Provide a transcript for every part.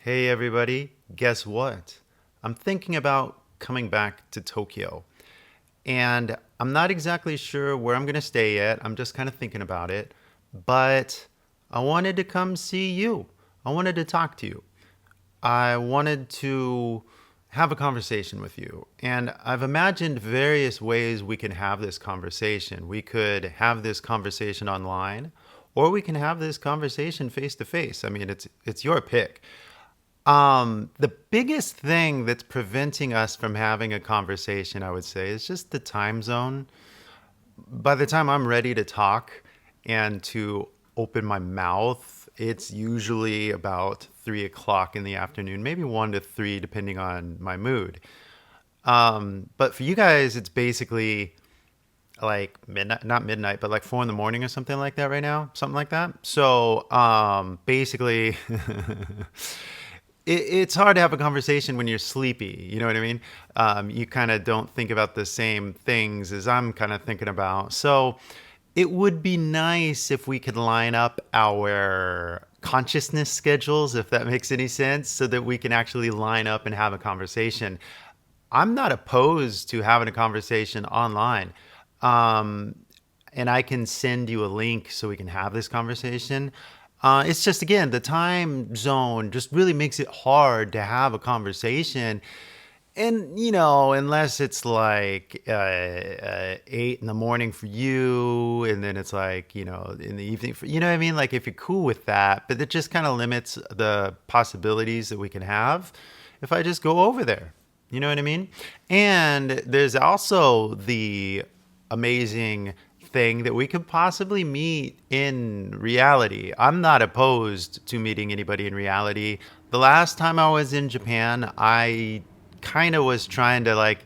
Hey everybody, guess what? I'm thinking about coming back to Tokyo. And I'm not exactly sure where I'm going to stay yet. I'm just kind of thinking about it. But I wanted to come see you. I wanted to talk to you. I wanted to have a conversation with you. And I've imagined various ways we can have this conversation. We could have this conversation online, or we can have this conversation face to face. I mean, it's your pick. The biggest thing that's preventing us from having a conversation, I would say, is just the time zone. By the time I'm ready to talk and to open my mouth, it's usually about 3 o'clock in the afternoon, maybe 1 to 3, depending on my mood. But for you guys, it's basically like midnight, not midnight, but like 4 in the morning or something like that right now, something like that. So basically, it's hard to have a conversation when you're sleepy. You know what I mean? You kind of don't think about the same things as I'm kind of thinking about. So it would be nice if we could line up our consciousness schedules, if that makes any sense, so that we can actually line up and have a conversation. I'm not opposed to having a conversation online. And I can send you a link so we can have this conversation. It's just, again, the time zone just really makes it hard to have a conversation. And, unless it's like 8 in the morning for you, and then it's like, in the evening for, you know what I mean? Like if you're cool with that, but it just kind of limits the possibilities that we can have if I just go over there. You know what I mean? And there's also the amazing thing that we could possibly meet in reality. I'm not opposed to meeting anybody in reality. The last time I was in Japan, I kind of was trying to like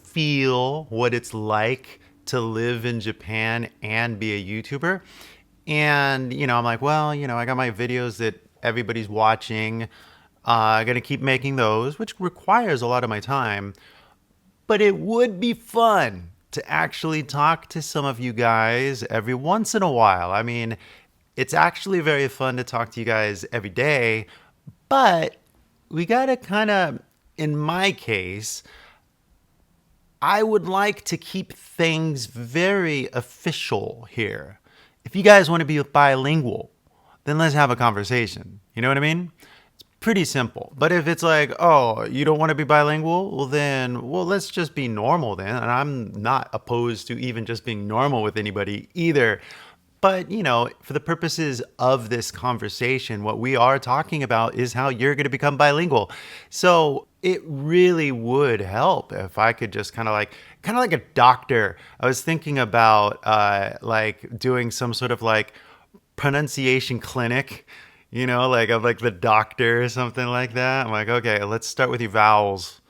feel what it's like to live in Japan and be a YouTuber. And, I'm like, well, I got my videos that everybody's watching. I'm going to keep making those, which requires a lot of my time. But it would be fun to actually talk to some of you guys every once in a while. I mean, it's actually very fun to talk to you guys every day, but we got to kind of, in my case, I would like to keep things very official here. If you guys want to be bilingual, then let's have a conversation. You know what I mean? Pretty simple. But if it's like, oh, you don't want to be bilingual, well, let's just be normal then. And I'm not opposed to even just being normal with anybody either. But, for the purposes of this conversation, what we are talking about is how you're going to become bilingual. So it really would help if I could just kind of like a doctor. I was thinking about like doing some sort of like pronunciation clinic, like of like the doctor or something like that. I'm like, okay, let's start with your vowels.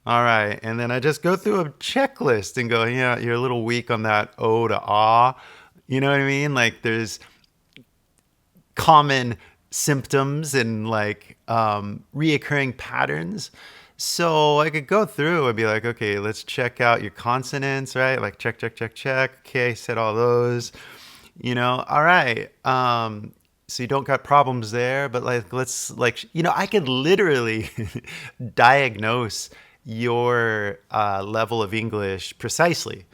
All right. And then I just go through a checklist and go, yeah, you're a little weak on that O to ah. You know what I mean? Like there's common symptoms and like reoccurring patterns. So I could go through and be like, okay, let's check out your consonants, right? Like check, check, check, check. Okay, said all those. All right. So you don't got problems there, but let's I could literally diagnose your level of English precisely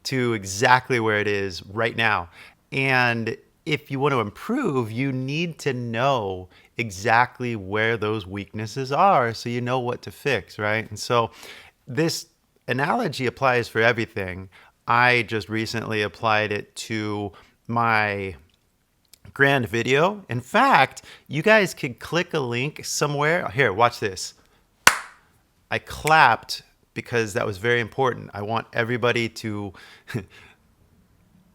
to exactly where it is right now. And if you want to improve, you need to know exactly where those weaknesses are so you know what to fix, right? And so this analogy applies for everything. I just recently applied it to my grand video. In fact, you guys could click a link somewhere. Here, watch this. I clapped because that was very important. I want everybody to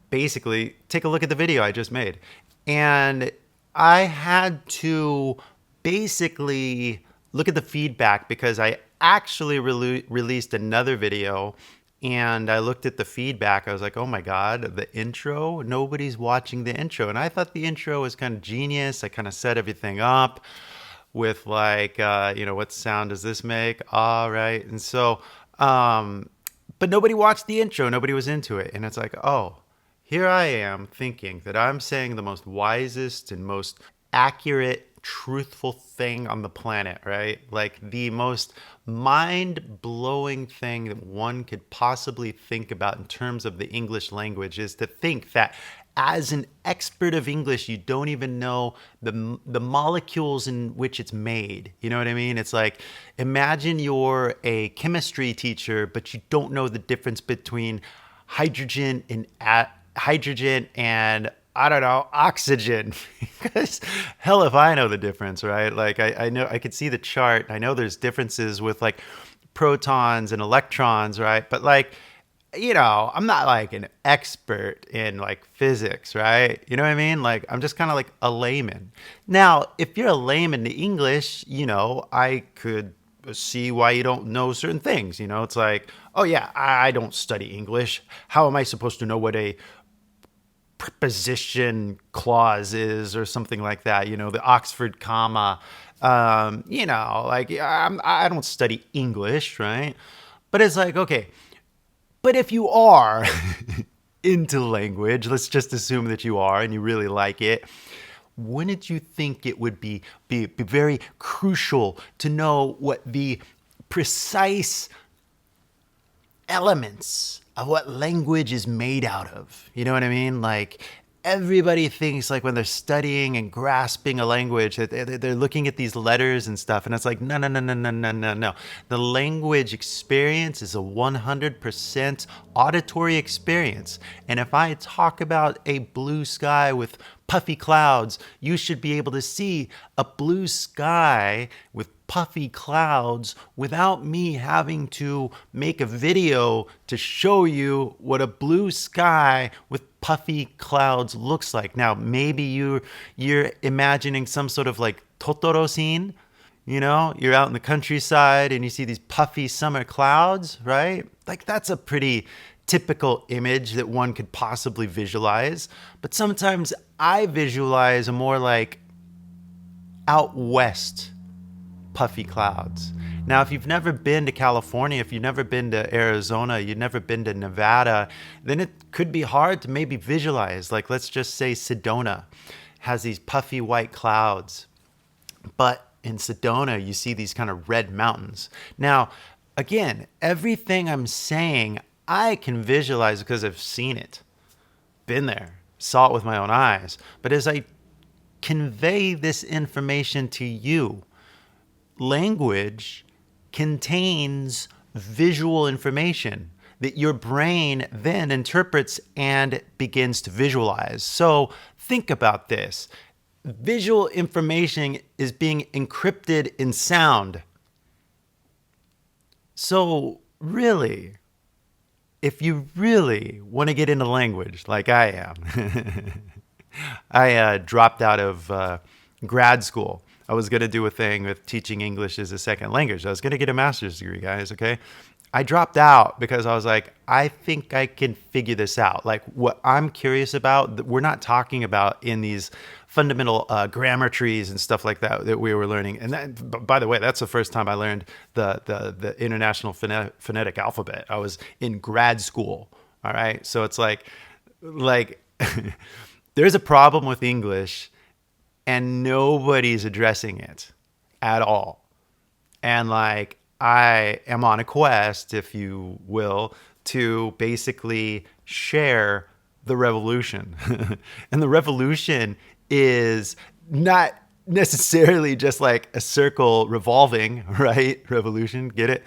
basically take a look at the video I just made. And I had to basically look at the feedback because I actually released another video and I looked at the feedback. I was like, oh my God, the intro, nobody's watching the intro. And I thought the intro was kind of genius. I kind of set everything up with like, what sound does this make? All right. And so, but nobody watched the intro. Nobody was into it. And it's like, oh, here I am thinking that I'm saying the most wisest and most accurate truthful thing on the planet, right? Like the most mind-blowing thing that one could possibly think about in terms of the English language is to think that as an expert of English, you don't even know the molecules in which it's made. You know what I mean? It's like, imagine you're a chemistry teacher, but you don't know the difference between hydrogen and I don't know, oxygen. Because hell if I know the difference, right? Like I know I could see the chart. I know there's differences with like protons and electrons, right? But like, I'm not like an expert in like physics, right? You know what I mean? Like I'm just kind of like a layman. Now, if you're a layman to English, I could see why you don't know certain things. It's like, oh yeah, I don't study English. How am I supposed to know what a preposition clause is or something like that? The Oxford comma. Like I don't study English, right? But it's like, okay, but if you are into language, let's just assume that you are and you really like it. Wouldn't you think it would be very crucial to know what the precise elements of what language is made out of? You know what I mean? Like everybody thinks like when they're studying and grasping a language that they're looking at these letters and stuff, and it's like no. The language experience is a 100% auditory experience. And if I talk about a blue sky with puffy clouds, you should be able to see a blue sky with puffy clouds without me having to make a video to show you what a blue sky with puffy clouds looks like. Now, maybe you're imagining some sort of like Totoro scene. You're out in the countryside and you see these puffy summer clouds, right? Like that's a pretty typical image that one could possibly visualize. But sometimes I visualize a more like out west puffy clouds. Now, if you've never been to California, if you've never been to Arizona, you've never been to Nevada, then it could be hard to maybe visualize. Like, let's just say Sedona has these puffy white clouds. But in Sedona, you see these kind of red mountains. Now, again, everything I'm saying, I can visualize because I've seen it, been there, saw it with my own eyes. But as I convey this information to you, language contains visual information that your brain then interprets and begins to visualize. So think about this. Visual information is being encrypted in sound. So really, if you really want to get into language like I am, I dropped out of grad school. I was going to do a thing with teaching English as a second language. I was going to get a master's degree, guys, okay? I dropped out because I was like, I think I can figure this out. Like what I'm curious about, we're not talking about in these fundamental grammar trees and stuff like that we were learning. And that, by the way, that's the first time I learned the International Phonetic Alphabet. I was in grad school, all right? So it's like there's a problem with English and nobody's addressing it at all. And like, I am on a quest, if you will, to basically share the revolution. And the revolution is not necessarily just like a circle revolving, right? Revolution, get it?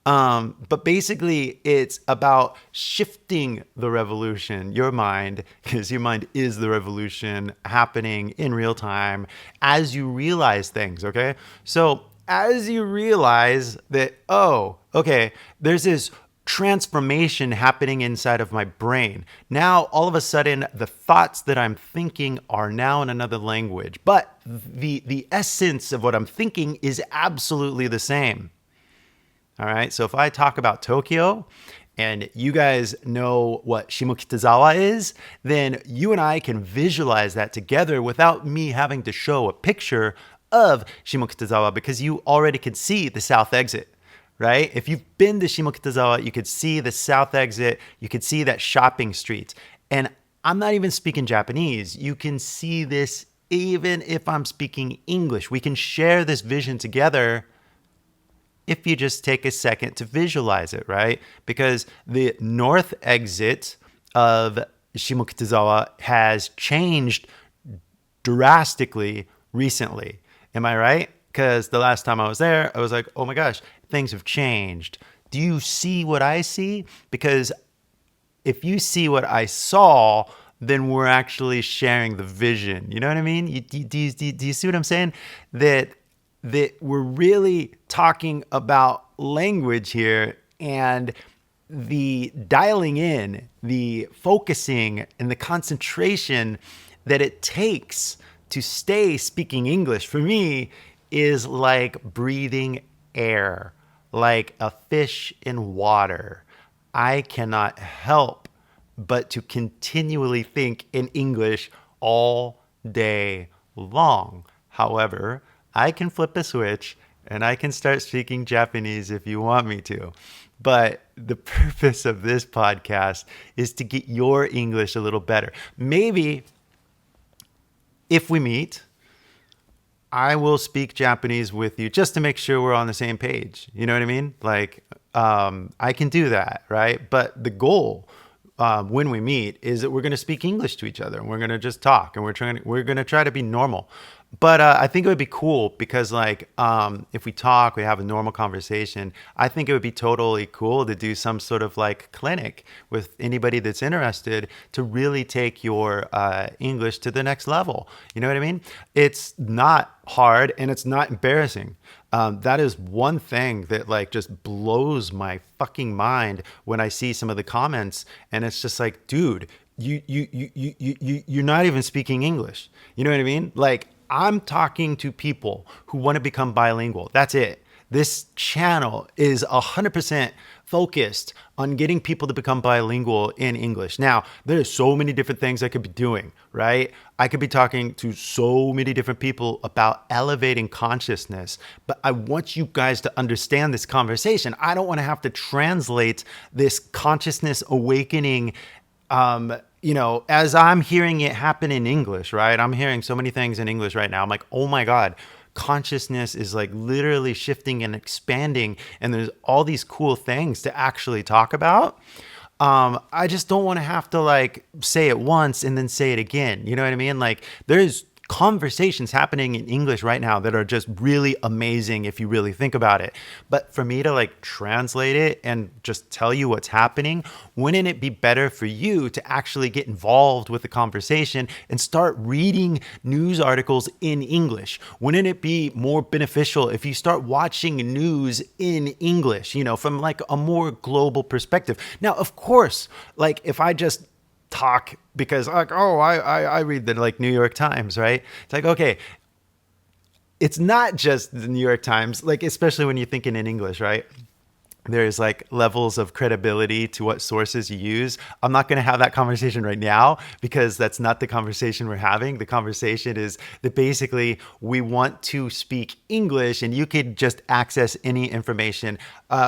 But basically it's about shifting the revolution, your mind, because your mind is the revolution happening in real time as you realize things, okay? So as you realize that, oh, okay, there's this transformation happening inside of my brain. Now, all of a sudden, the thoughts that I'm thinking are now in another language, but the essence of what I'm thinking is absolutely the same. All right, so if I talk about Tokyo and you guys know what Shimokitazawa is, then you and I can visualize that together without me having to show a picture of Shimokitazawa because you already can see the south exit, right? If you've been to Shimokitazawa, you could see the south exit, you could see that shopping street. And I'm not even speaking Japanese. You can see this even if I'm speaking English. We can share this vision together if you just take a second to visualize it, right? Because the north exit of Shimokitazawa has changed drastically recently. Am I right? Because the last time I was there, I was like, oh my gosh, things have changed. Do you see what I see? Because if you see what I saw, then we're actually sharing the vision. You know what I mean? Do you see what I'm saying? That we're really talking about language here, and the dialing in, the focusing, and the concentration that it takes to stay speaking English for me is like breathing air, like a fish in water. I cannot help but to continually think in English all day long. However, I can flip a switch and I can start speaking Japanese if you want me to. But the purpose of this podcast is to get your English a little better. Maybe if we meet, I will speak Japanese with you just to make sure we're on the same page. You know what I mean? Like, I can do that, right? But the goal when we meet is that we're going to speak English to each other, and we're going to just talk, and we're going to try to be normal. But I think it would be cool because, like, if we talk, we have a normal conversation. I think it would be totally cool to do some sort of like clinic with anybody that's interested to really take your English to the next level. You know what I mean? It's not hard and it's not embarrassing. That is one thing that like just blows my fucking mind when I see some of the comments, and it's just like, dude, you're not even speaking English. You know what I mean? Like, I'm talking to people who want to become bilingual. That's it. This channel is 100% focused on getting people to become bilingual in English. Now, there's so many different things I could be doing, right? I could be talking to so many different people about elevating consciousness, but I want you guys to understand this conversation. I don't want to have to translate this consciousness awakening as I'm hearing it happen in English, right? I'm hearing so many things in English right now. I'm like, oh my God, consciousness is like literally shifting and expanding, and there's all these cool things to actually talk about. I just don't want to have to like say it once and then say it again. You know what I mean? Like, there's conversations happening in English right now that are just really amazing if you really think about it. But for me to like translate it and just tell you what's happening, wouldn't it be better for you to actually get involved with the conversation and start reading news articles in English? Wouldn't it be more beneficial if you start watching news in English, from like a more global perspective? Now, of course, like if I just talk because like, oh, I read the like New York Times, right? It's like, okay, it's not just the New York Times, like especially when you're thinking in English, right? There's like levels of credibility to what sources you use. I'm not going to have that conversation right now because that's not the conversation we're having. The conversation is that basically we want to speak English, and you could just access any information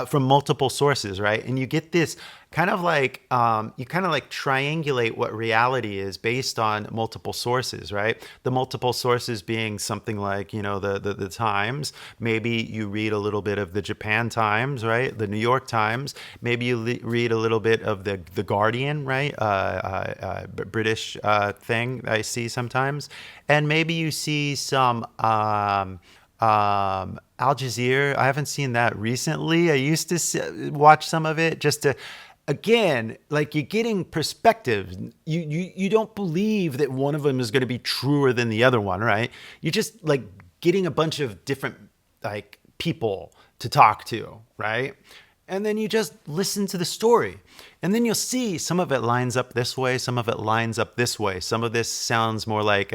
from multiple sources, right? And you get this kind of like you kind of like triangulate what reality is based on multiple sources, right? The multiple sources being something like, the Times. Maybe you read a little bit of the Japan Times, right? The New York Times. Maybe you read a little bit of the Guardian, right? British thing I see sometimes. And maybe you see some Al Jazeera. I haven't seen that recently. I used to watch some of it just to, again, like you're getting perspective. You don't believe that one of them is going to be truer than the other one, right? You're just like getting a bunch of different like people to talk to, right? And then you just listen to the story. And then you'll see some of it lines up this way, some of it lines up this way. Some of this sounds more like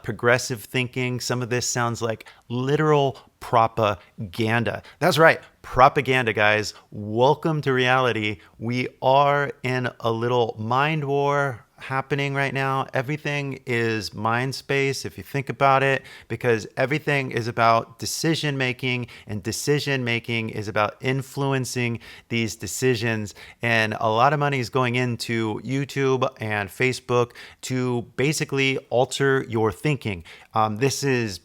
progressive thinking. Some of this sounds like literal propaganda. That's right, propaganda, guys. Welcome to reality. We are in a little mind war. happening right now. Everything is mind space, if you think about it, because everything is about decision making, and decision making is about influencing these decisions. And a lot of money is going into YouTube and Facebook to basically alter your thinking. This is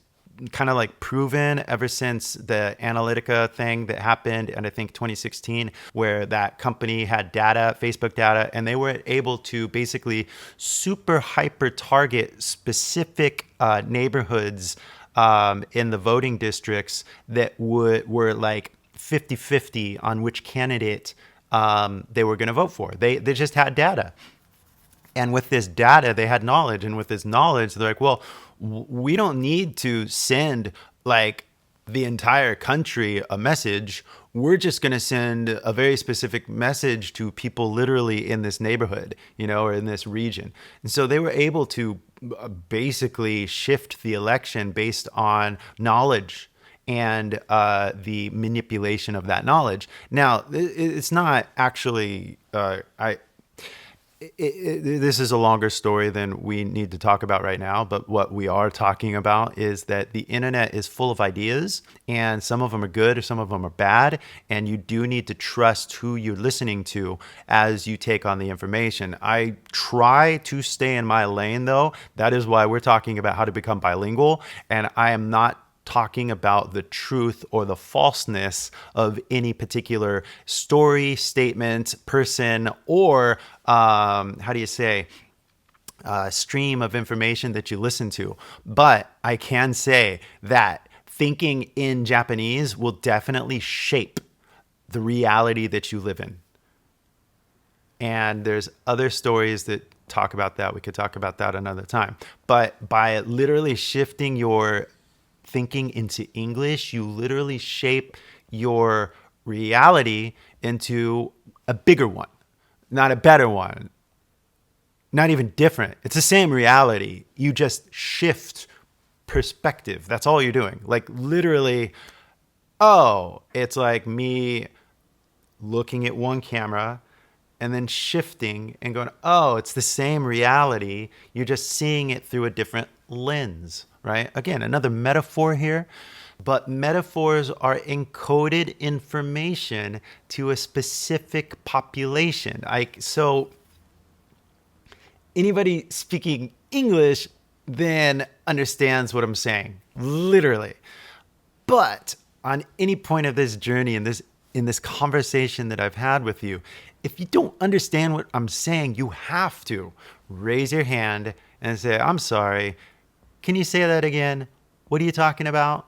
kind of like proven ever since the Analytica thing that happened in, I think, 2016, where that company had data, Facebook data, and they were able to basically super hyper target specific neighborhoods in the voting districts that were like 50-50 on which candidate they were going to vote for. They just had data. And with this data, they had knowledge. And with this knowledge, they're like, well, we don't need to send like the entire country a message. We're just going to send a very specific message to people literally in this neighborhood, or in this region. And so they were able to basically shift the election based on knowledge and the manipulation of that knowledge. Now, it's not actually, this is a longer story than we need to talk about right now, but what we are talking about is that the internet is full of ideas, and some of them are good, or some of them are bad, and you do need to trust who you're listening to as you take on the information. I try to stay in my lane, though. That is why we're talking about how to become bilingual, and I am not talking about the truth or the falseness of any particular story, statement, person, or stream of information that you listen to. But I can say that thinking in Japanese will definitely shape the reality that you live in. And there's other stories that talk about that. We could talk about that another time. But by literally shifting your thinking into English, you literally shape your reality into a bigger one, not a better one, not even different. It's the same reality. You just shift perspective. That's all you're doing. Like literally, it's like me looking at one camera and then shifting and going, it's the same reality. You're just seeing it through a different lens. Right? Again, another metaphor here, but metaphors are encoded information to a specific population. So anybody speaking English then understands what I'm saying, literally. But on any point of this journey, in this conversation that I've had with you, if you don't understand what I'm saying, you have to raise your hand and say, I'm sorry. Can you say that again? What are you talking about?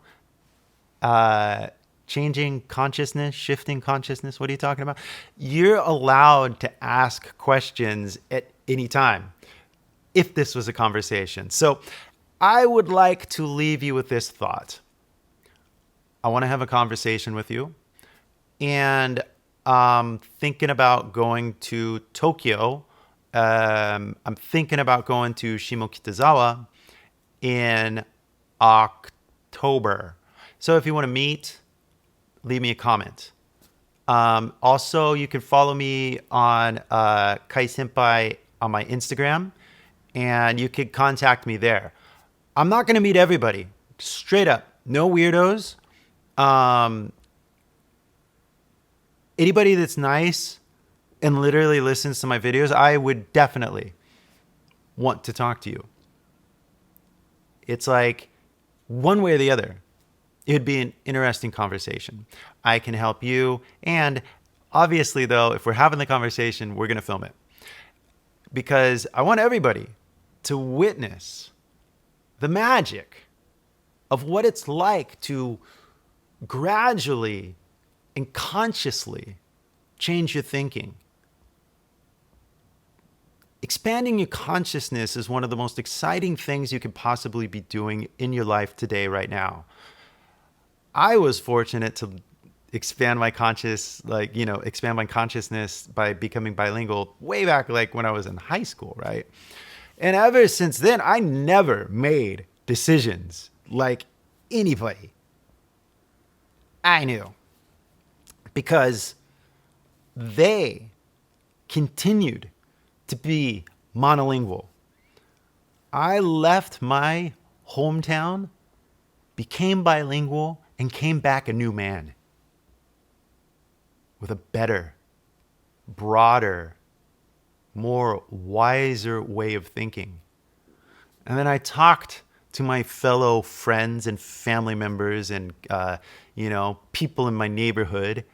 Changing consciousness, shifting consciousness. What are you talking about? You're allowed to ask questions at any time if this was a conversation. So I would like to leave you with this thought. I want to have a conversation with you. And I'm thinking about going to Tokyo. I'm thinking about going to Shimokitazawa in October. So if you want to meet, leave me a comment. Also, you can follow me on Kai Senpai on my Instagram, and you can contact me there. I'm not going to meet everybody. Straight up. No weirdos. Anybody that's nice and literally listens to my videos, I would definitely want to talk to you. It's like one way or the other. It'd be an interesting conversation. I can help you. And obviously, though, if we're having the conversation, we're going to film it. Because I want everybody to witness the magic of what it's like to gradually and consciously change your thinking. Expanding your consciousness is one of the most exciting things you could possibly be doing in your life today, right now. I was fortunate to expand my consciousness by becoming bilingual way back like when I was in high school, right? And ever since then, I never made decisions like anybody I knew, because they continued to be monolingual. I left my hometown, became bilingual, and came back a new man with a better, broader, more wiser way of thinking. And then I talked to my fellow friends and family members and, people in my neighborhood,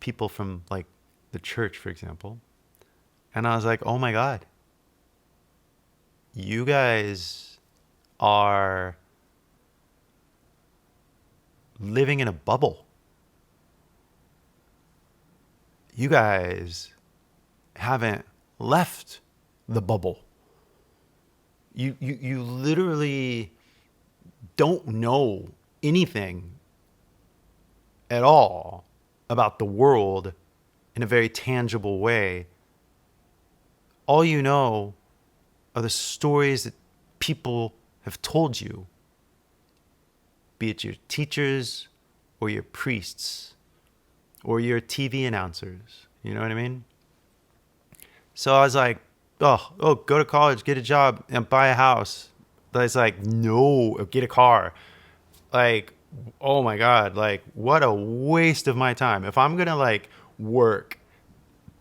people from like the church, for example. And I was like, oh my God, you guys are living in a bubble. You guys haven't left the bubble. You literally don't know anything at all about the world in a very tangible way. All you know are the stories that people have told you, be it your teachers or your priests or your TV announcers. You know what I mean? So I was like, oh, go to college, get a job, and buy a house. But it's like, no, get a car. Like, oh my God, like, what a waste of my time. If I'm gonna like work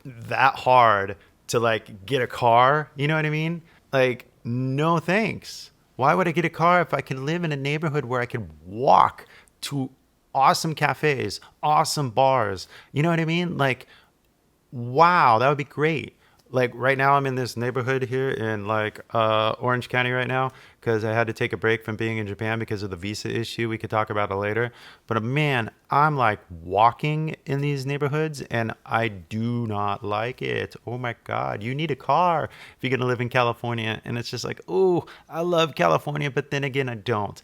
that hard to like get a car, you know what I mean? Like, no thanks. Why would I get a car if I can live in a neighborhood where I can walk to awesome cafes, awesome bars? You know what I mean? Like, wow, that would be great. Like right now I'm in this neighborhood here in like Orange County right now because I had to take a break from being in Japan because of the visa issue. We could talk about it later. But man, I'm like walking in these neighborhoods and I do not like it. Oh my God, you need a car if you're going to live in California. And it's just like, oh, I love California, but then again, I don't.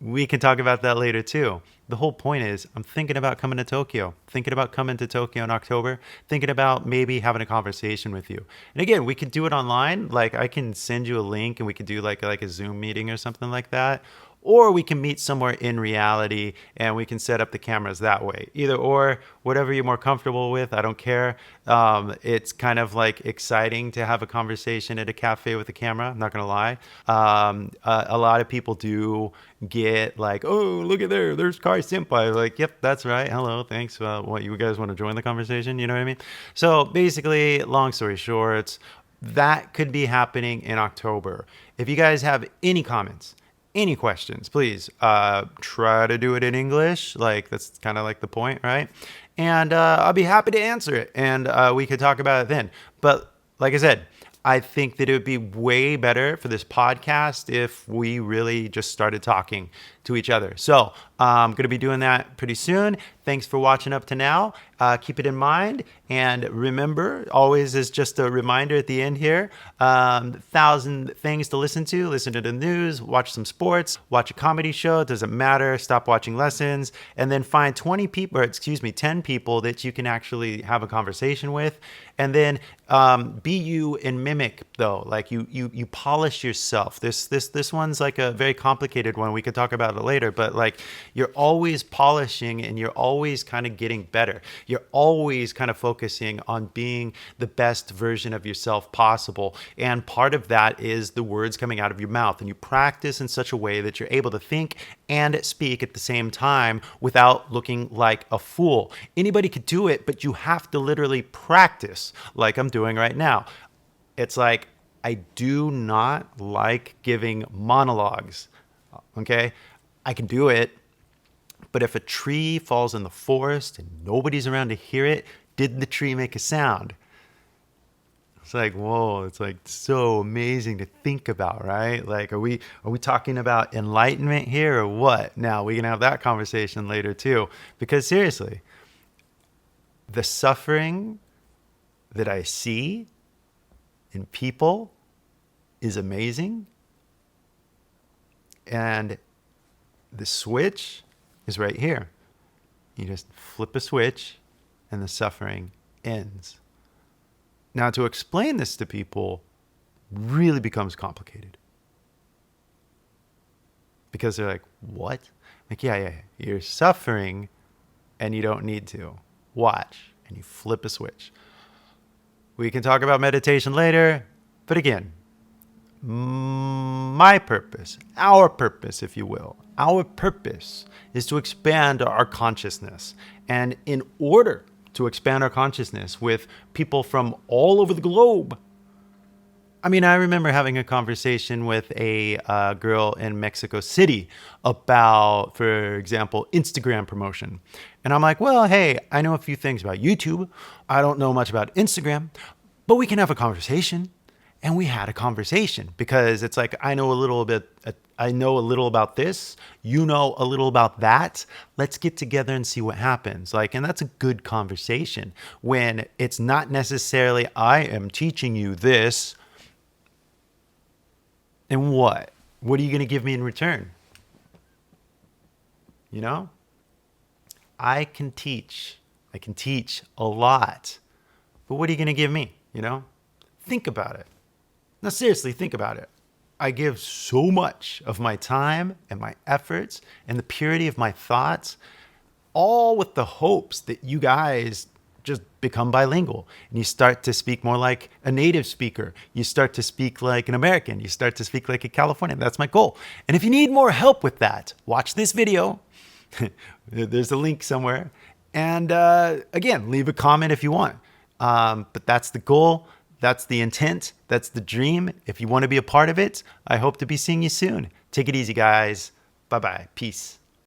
We can talk about that later too. The whole point is I'm thinking about coming to Tokyo, thinking about coming to Tokyo in October, thinking about maybe having a conversation with you. And again, we could do it online. Like I can send you a link and we could do like a Zoom meeting or something like that. Or we can meet somewhere in reality and we can set up the cameras that way. Either or, whatever you're more comfortable with, I don't care. It's kind of like exciting to have a conversation at a cafe with a camera, I'm not gonna lie. A lot of people do get like, oh, look at there's Kai Senpai. Like, yep, that's right. Hello, thanks. What, you guys want to join the conversation? You know what I mean? So basically, long story short, that could be happening in October. If you guys have any comments, any questions, please try to do it in English. Like that's kind of like the point, right? And I'll be happy to answer it and we could talk about it then. But like I said, I think that it would be way better for this podcast if we really just started talking to each other. So I'm going to be doing that pretty soon. Thanks for watching up to now. Keep it in mind. And remember, always as just a reminder at the end here, 1,000 things to listen to. Listen to the news, watch some sports, watch a comedy show. It doesn't matter. Stop watching lessons. And then find 10 people that you can actually have a conversation with. And then be you and mimic, though. Like you polish yourself. This one's like a very complicated one. We could talk about it later. But like you're always polishing and you're always kind of getting better. You're always kind of focusing on being the best version of yourself possible. And part of that is the words coming out of your mouth. And you practice in such a way that you're able to think and speak at the same time without looking like a fool. Anybody could do it, but you have to literally practice like I'm doing right now. It's like, I do not like giving monologues, okay? I can do it, but if a tree falls in the forest and nobody's around to hear it, did the tree make a sound? It's like, whoa, it's like so amazing to think about, right? Like, are we talking about enlightenment here or what? Now, we can have that conversation later too, because seriously, the suffering that I see in people is amazing. And the switch is right here. You just flip a switch and the suffering ends. Now, to explain this to people really becomes complicated. Because they're like, what? Like, yeah. You're suffering and you don't need to. Watch. And you flip a switch. We can talk about meditation later. But again, my purpose, our purpose, if you will, our purpose is to expand our consciousness. And in order to expand our consciousness with people from all over the globe, I mean, I remember having a conversation with a girl in Mexico City about, for example, Instagram promotion. And I'm like, well, hey, I know a few things about YouTube. I don't know much about Instagram, but we can have a conversation. And we had a conversation because it's like, I know a little about this. You know a little about that. Let's get together and see what happens. Like, and that's a good conversation when it's not necessarily, I am teaching you this. And what? What are you going to give me in return? You know? I can teach a lot. But what are you going to give me? You know? Think about it. Now, seriously, think about it. I give so much of my time and my efforts and the purity of my thoughts, all with the hopes that you guys just become bilingual and you start to speak more like a native speaker. You start to speak like an American. You start to speak like a Californian. That's my goal. And if you need more help with that, watch this video. There's a link somewhere. And again, leave a comment if you want. But that's the goal. That's the intent. That's the dream. If you want to be a part of it, I hope to be seeing you soon. Take it easy, guys. Bye-bye. Peace.